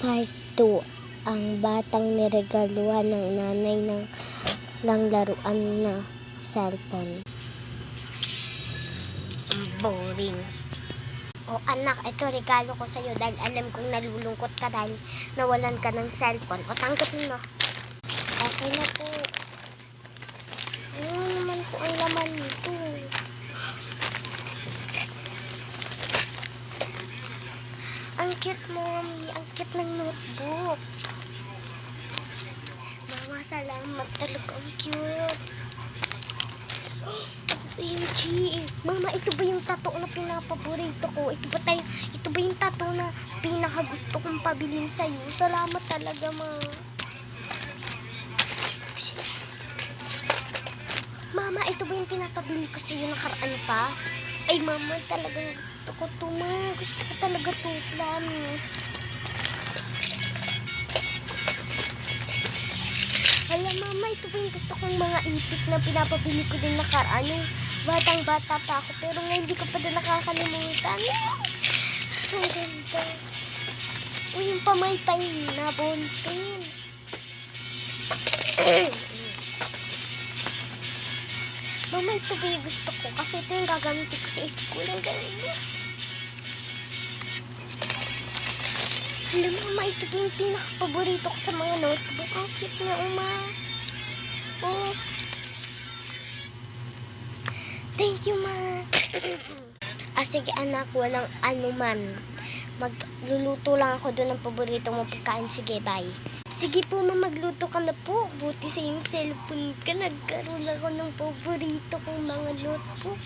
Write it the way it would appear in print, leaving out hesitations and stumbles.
Part 2. Ang batang niregaluhan ng nanay ng laruan na cellphone. Ang boring. O anak, ito regalo ko sa'yo dahil alam kong nalulungkot ka dahil nawalan ka ng cellphone. O tanggapin mo. Okay na po. Ano naman po ang laman nito? Ang cute, mommy. Ang cute ng notebook. Mama, salamat talaga. Ang cute. OMG. Mama, ito ba yung tattoo na pinapaborito ko? Ito ba yung tattoo na pinakagusto kong pabilin sa'yo? Salamat talaga, ma. Mama, ito ba yung pinapabili ko sa'yo nakaraan pa? Ay, mama, talagang gusto ko to, ma. Gusto ko talaga to, promise. Hala, mama, ito ba yung gusto kong mga ipit na pinapabili ko din nakaraan? Yung batang-bata pa ako, pero ngayon hindi ko pa din nakakalimutan. Ang ganda. Uy, yung pamaypay na ballpen. Mama, ito ba yung gusto ko? Kasi ito yung gagamitin ko sa school. Ang galing. Alam mo, mama, ito ba yung pinaka-paborito ko sa mga notebook? Ang cute na, uma. Oh. Thank you, ma. Sige, anak, walang anuman. Magluluto lang ako doon ng paborito mo pagkain. Sige, bye. Sige po, ma, magluto ka na po. Buti sa yung cellphone ka. Nagkaroon ako ng paborito kong mga notebook.